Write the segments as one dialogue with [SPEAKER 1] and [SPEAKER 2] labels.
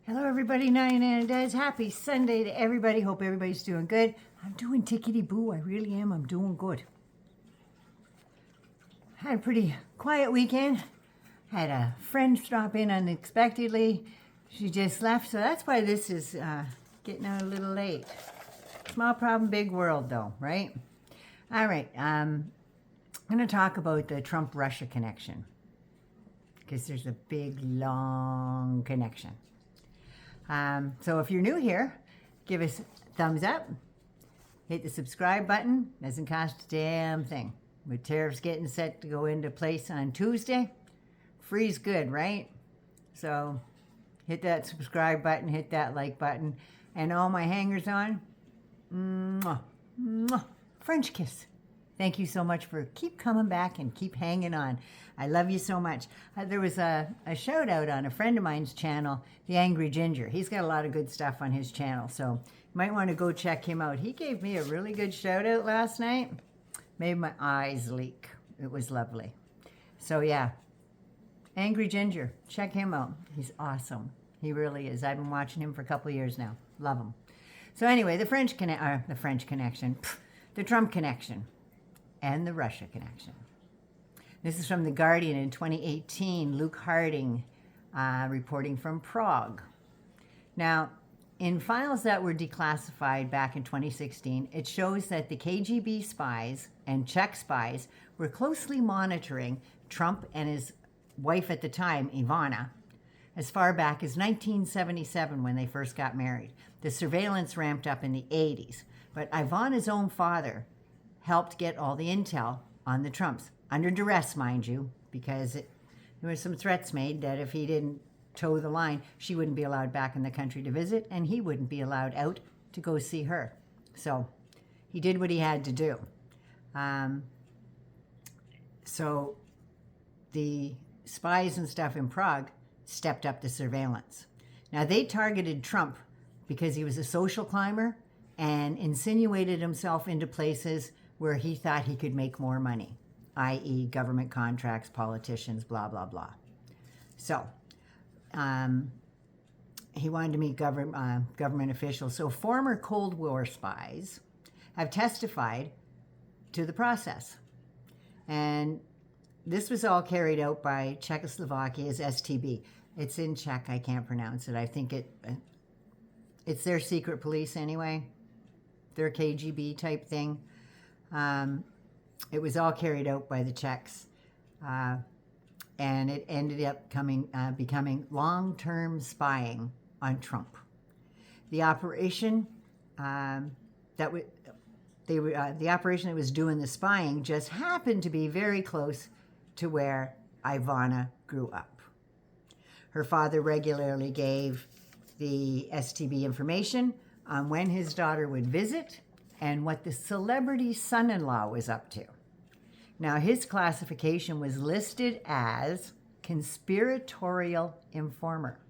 [SPEAKER 1] Hello everybody, Nine Days. Happy Sunday to everybody. Hope everybody's doing good. I'm doing tickety-boo. I really am. I'm doing good. Had a pretty quiet weekend. Had a friend stop in unexpectedly. She just left, so that's why this is getting out a little late. Small problem, big world though, right? All right, I'm going to talk about the Trump-Russia connection because there's a big, long connection. So if you're new here, give us a thumbs up, hit the subscribe button, doesn't cost a damn thing. With tariffs getting set to go into place on Tuesday, free's good, right? So hit that subscribe button, hit that like button, and all my hangers on, mwah, mwah, French kiss. Thank you so much for keep coming back and keep hanging on. I love you so much. There was a shout out on a friend of mine's channel, The Angry Ginger. He's got a lot of good stuff on his channel, so you might want to go check him out. He gave me a really good shout out last night. Made my eyes leak. It was lovely. So yeah, Angry Ginger, check him out. He's awesome. He really is. I've been watching him for a couple of years now. Love him. So anyway, the French connection, the Trump connection, and the Russia connection. This is from The Guardian in 2018, Luke Harding reporting from Prague. Now, in files that were declassified back in 2016, it shows that the KGB spies and Czech spies were closely monitoring Trump and his wife at the time, Ivana, as far back as 1977 when they first got married. The surveillance ramped up in the 80s, but Ivana's own father helped get all the intel on the Trumps, under duress, mind you, because there was some threats made that if he didn't toe the line, she wouldn't be allowed back in the country to visit, and he wouldn't be allowed out to go see her. So he did what he had to do. So the spies and stuff in Prague stepped up the surveillance. Now, they targeted Trump because he was a social climber and insinuated himself into places where he thought he could make more money, i.e. government contracts, politicians, blah, blah, blah. So he wanted to meet government officials. So former Cold War spies have testified to the process. And this was all carried out by Czechoslovakia's STB. It's in Czech. I can't pronounce it. I think it's their secret police anyway, their KGB type thing. It was all carried out by the Czechs, and it ended up becoming long-term spying on Trump. The operation the operation that was doing the spying just happened to be very close to where Ivana grew up. Her father regularly gave the STB information on when his daughter would visit and what the celebrity son-in-law was up to. Now, his classification was listed as conspiratorial informer,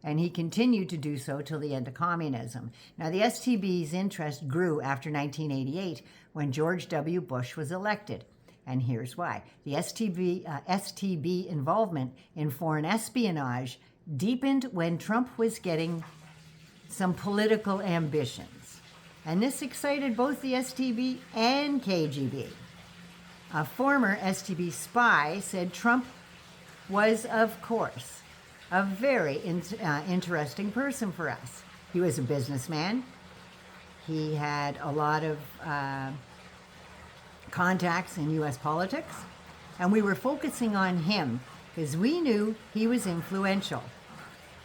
[SPEAKER 1] and he continued to do so till the end of communism. Now, the STB's interest grew after 1988 when George W. Bush was elected, and here's why. The STB involvement in foreign espionage deepened when Trump was getting some political ambitions. And this excited both the STB and KGB. A former STB spy said Trump was, of course, a very interesting person for us. He was a businessman. He had a lot of contacts in U.S. politics. And we were focusing on him because we knew he was influential.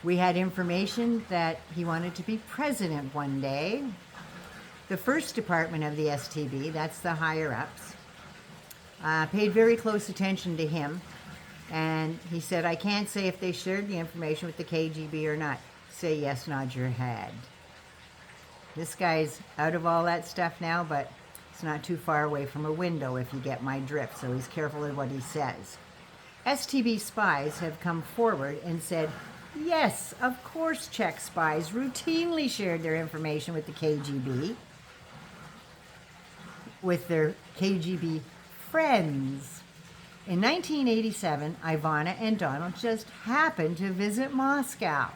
[SPEAKER 1] We had information that he wanted to be president one day. The first department of the STB, that's the higher-ups, paid very close attention to him. And he said, I can't say if they shared the information with the KGB or not. Say yes, nod your head. This guy's out of all that stuff now, but it's not too far away from a window if you get my drift, so he's careful with what he says. STB spies have come forward and said, yes, of course Czech spies routinely shared their information with the KGB, with their KGB friends. In 1987, Ivana and Donald just happened to visit Moscow.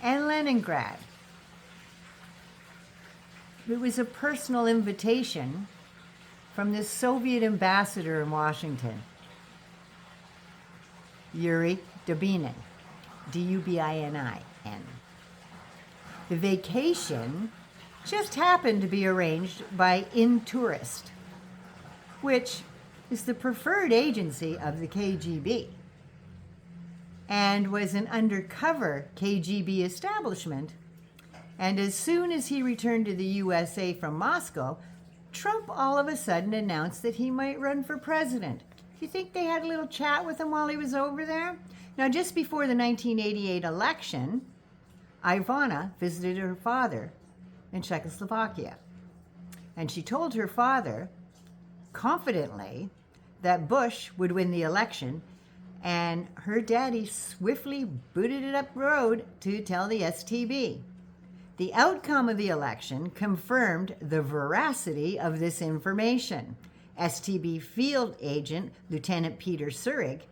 [SPEAKER 1] and Leningrad. It was a personal invitation from the Soviet ambassador in Washington, Yuri Dubinin, D-U-B-I-N-I-N. The vacation just happened to be arranged by Intourist, which is the preferred agency of the KGB, and was an undercover KGB establishment. And as soon as he returned to the USA from Moscow, Trump all of a sudden announced that he might run for president. Do you think they had a little chat with him while he was over there? Now, just before the 1988 election, Ivana visited her father in Czechoslovakia. And she told her father, confidently, that Bush would win the election, and her daddy swiftly booted it up the road to tell the STB. The outcome of the election confirmed the veracity of this information. STB field agent Lieutenant Peter Surig,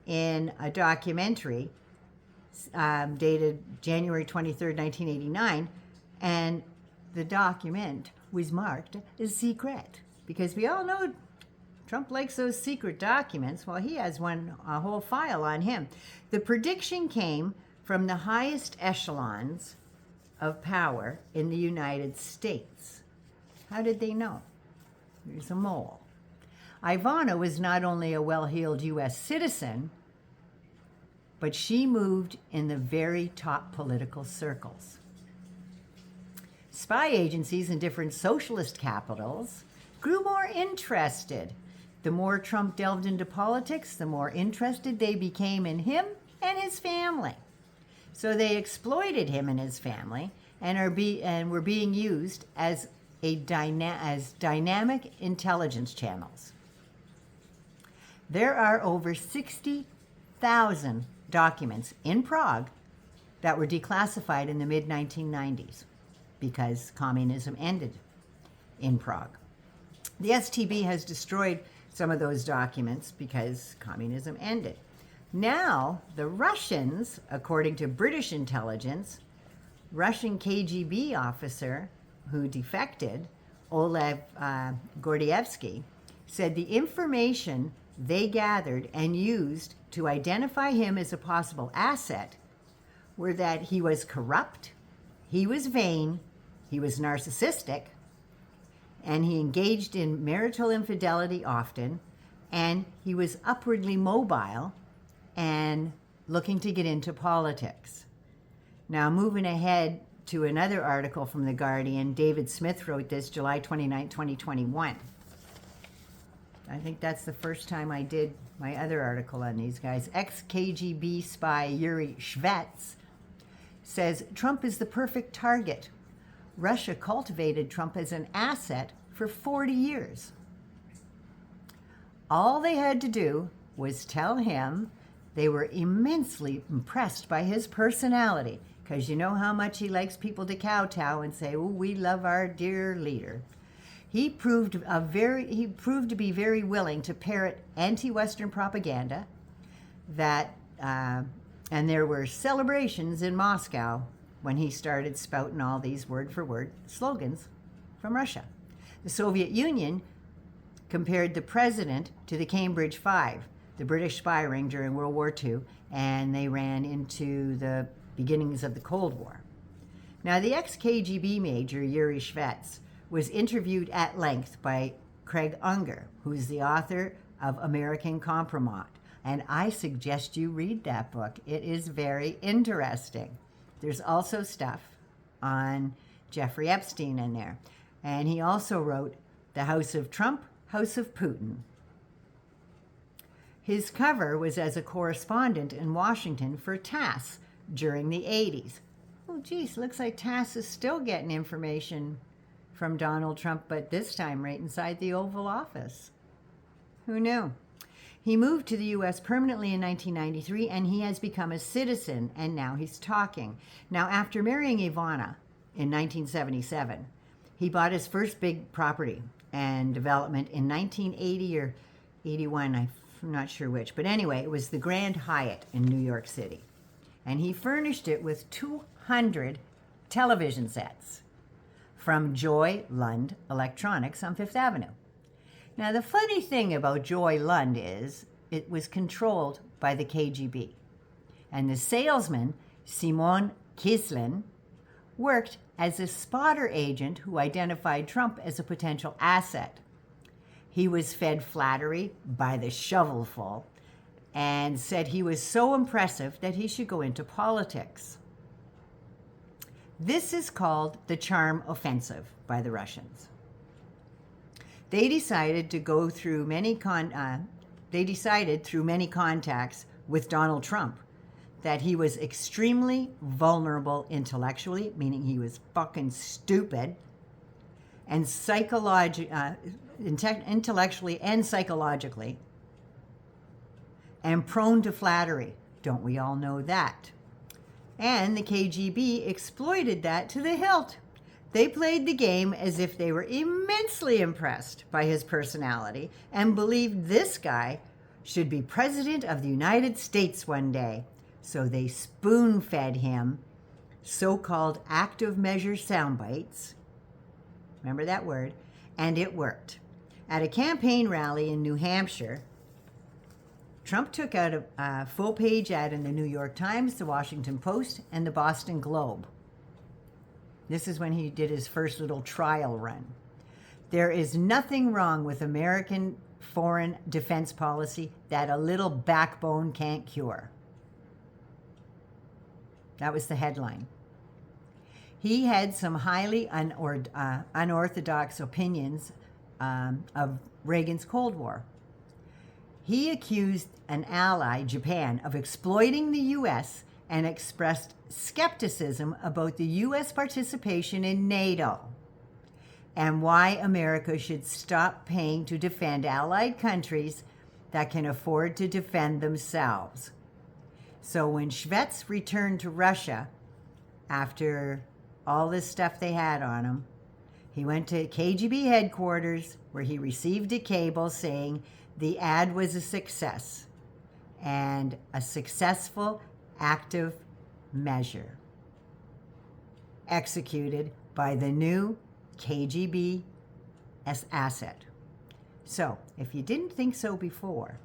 [SPEAKER 1] in a documentary dated January 23rd, 1989, and the document was marked as secret, because we all know Trump likes those secret documents. Well, he has a whole file on him. The prediction came from the highest echelons of power in the United States. How did they know? There's a mole. Ivana was not only a well-heeled U.S. citizen, but she moved in the very top political circles. Spy agencies in different socialist capitals grew more interested. The more Trump delved into politics, the more interested they became in him and his family. So they exploited him and his family, and were being used as dynamic intelligence channels. There are over 60,000 documents in Prague that were declassified in the mid-1990s because communism ended in Prague. The STB has destroyed some of those documents because communism ended. Now, the Russians, according to British intelligence, Russian KGB officer who defected, Oleg Gordievsky, said the information they gathered and used to identify him as a possible asset were that he was corrupt, he was vain, he was narcissistic, and he engaged in marital infidelity often, and he was upwardly mobile and looking to get into politics. Now, moving ahead to another article from The Guardian, David Smith wrote this July 29, 2021. I think that's the first time I did my other article on these guys. Ex-KGB spy Yuri Shvets says Trump is the perfect target. Russia cultivated Trump as an asset for 40 years. All they had to do was tell him they were immensely impressed by his personality, because you know how much he likes people to kowtow and say, "Oh, we love our dear leader." He proved to be very willing to parrot anti-Western propaganda and there were celebrations in Moscow when he started spouting all these word-for-word slogans from Russia. The Soviet Union compared the president to the Cambridge Five, the British spy ring during World War II, and they ran into the beginnings of the Cold War. Now, the ex-KGB major, Yuri Shvets, was interviewed at length by Craig Unger, who's the author of American Kompromat. And I suggest you read that book. It is very interesting. There's also stuff on Jeffrey Epstein in there. And he also wrote The House of Trump, House of Putin. His cover was as a correspondent in Washington for TASS during the 80s. Oh, geez, looks like TASS is still getting information from Donald Trump, but this time right inside the Oval Office. Who knew? He moved to the U.S. permanently in 1993, and he has become a citizen, and now he's talking. Now, after marrying Ivana in 1977, he bought his first big property and development in 1980 or 81, I'm not sure which, but anyway, it was the Grand Hyatt in New York City. and he furnished it with 200 television sets from Joy Lund Electronics on Fifth Avenue. Now, the funny thing about Joy Lund is it was controlled by the KGB, and the salesman, Simon Kislin, worked as a spotter agent who identified Trump as a potential asset. He was fed flattery by the shovelful and said he was so impressive that he should go into politics. This is called the charm offensive by the Russians. They decided through many contacts with Donald Trump that he was extremely vulnerable intellectually, meaning he was fucking stupid, and intellectually and psychologically, and prone to flattery. Don't we all know that? And the KGB exploited that to the hilt. They played the game as if they were immensely impressed by his personality and believed this guy should be president of the United States one day. So they spoon-fed him so-called active measure sound bites. Remember that word? And it worked. At a campaign rally in New Hampshire, Trump took out a full-page ad in the New York Times, the Washington Post, and the Boston Globe. This is when he did his first little trial run. There is nothing wrong with American foreign defense policy that a little backbone can't cure. That was the headline. He had some highly unorthodox opinions of Reagan's Cold War. He accused an ally, Japan, of exploiting the U.S. and expressed skepticism about the U.S. participation in NATO and why America should stop paying to defend allied countries that can afford to defend themselves. So when Shvets returned to Russia after all this stuff they had on him, he went to KGB headquarters where he received a cable saying the ad was a success and a successful active measure executed by the new KGB asset. So if you didn't think so before,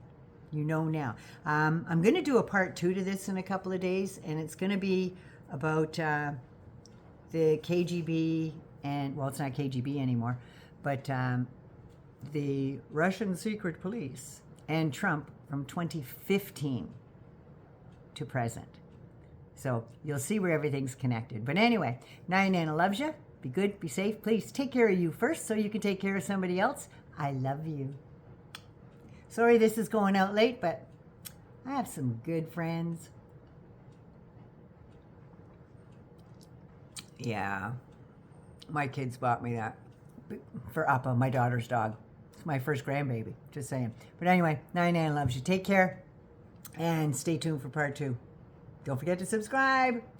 [SPEAKER 1] you know now. I'm going to do a part 2 to this in a couple of days, and it's going to be about the KGB and, well, it's not KGB anymore, but the Russian secret police and Trump from 2015 to present. So you'll see where everything's connected. But anyway, Nana loves you. Be good, be safe. Please take care of you first so you can take care of somebody else. I love you. Sorry this is going out late, but I have some good friends. Yeah, my kids bought me that for Appa, my daughter's dog. It's my first grandbaby, just saying. But anyway, Nana loves you. Take care and stay tuned for part 2. Don't forget to subscribe.